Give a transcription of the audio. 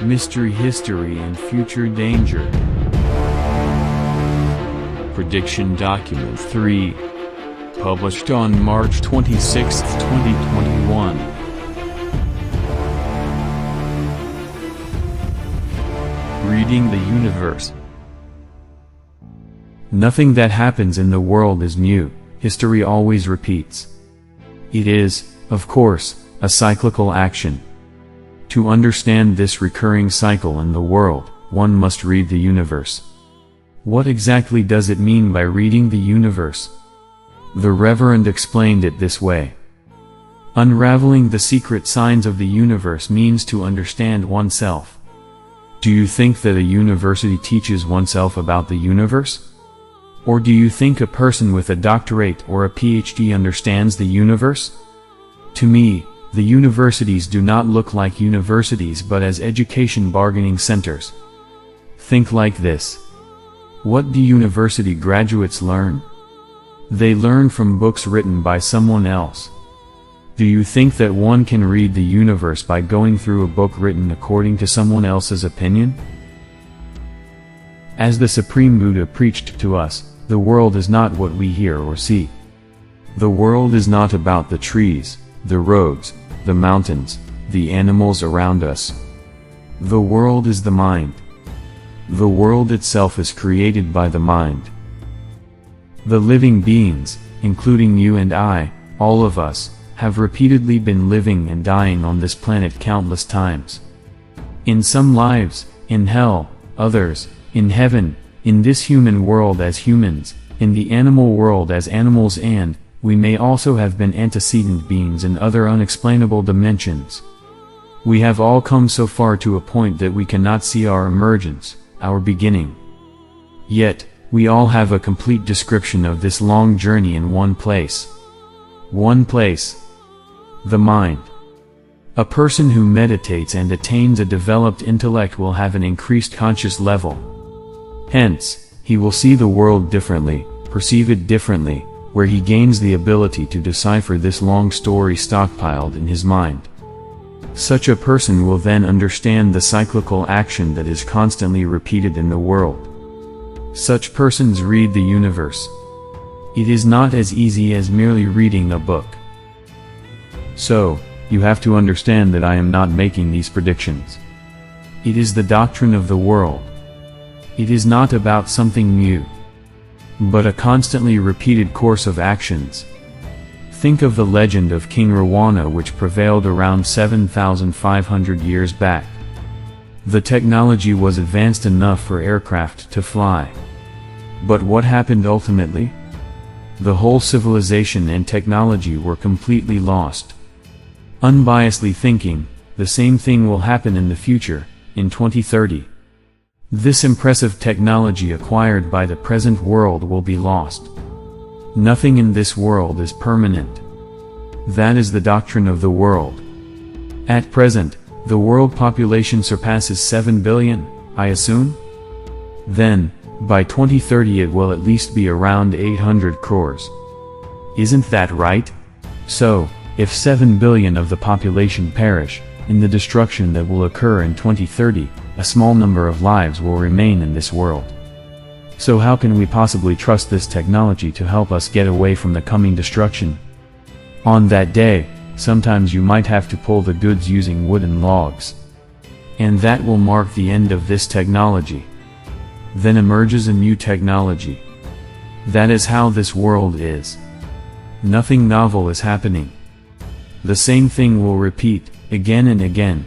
Mystery History and Future Danger. Prediction Document 3. Published on March 26, 2021. Reading the Universe. Nothing that happens in the world is new, history always repeats. It is, of course, a cyclical action. To understand this recurring cycle in the world, one must read the universe. What exactly does it mean by reading the universe? The Reverend explained it this way. Unraveling the secret signs of the universe means to understand oneself. Do you think that a university teaches oneself about the universe? Or do you think a person with a doctorate or a PhD understands the universe? To me, the universities do not look like universities but as education bargaining centers. Think like this. What do university graduates learn? They learn from books written by someone else. Do you think that one can read the universe by going through a book written according to someone else's opinion? As the Supreme Buddha preached to us, the world is not what we hear or see. The world is not about the trees, the roads, the mountains, the animals around us. The world is the mind. The world itself is created by the mind. The living beings, including you and I, all of us, have repeatedly been living and dying on this planet countless times. In some lives, in hell, others, in heaven, in this human world as humans, in the animal world as animals, and we may also have been antecedent beings in other unexplainable dimensions. We have all come so far to a point that we cannot see our emergence, our beginning. Yet, we all have a complete description of this long journey in one place. One place. The mind. A person who meditates and attains a developed intellect will have an increased conscious level. Hence, he will see the world differently, perceive it differently, where he gains the ability to decipher this long story stockpiled in his mind. Such a person will then understand the cyclical action that is constantly repeated in the world. Such persons read the universe. It is not as easy as merely reading a book. So, you have to understand that I am not making these predictions. It is the doctrine of the world. It is not about something new, but a constantly repeated course of actions. Think of the legend of King Rawana, which prevailed around 7,500 years back. The technology was advanced enough for aircraft to fly. But what happened ultimately? The whole civilization and technology were completely lost. Unbiasedly thinking, the same thing will happen in the future, in 2030. This impressive technology acquired by the present world will be lost. Nothing in this world is permanent. That is the doctrine of the world. At present, the world population surpasses 7 billion, I assume? Then, by 2030 it will at least be around 800 crores. Isn't that right? So, if 7 billion of the population perish, in the destruction that will occur in 2030, a small number of lives will remain in this world. So how can we possibly trust this technology to help us get away from the coming destruction? On that day, sometimes you might have to pull the goods using wooden logs. And that will mark the end of this technology. Then emerges a new technology. That is how this world is. Nothing novel is happening. The same thing will repeat, again and again.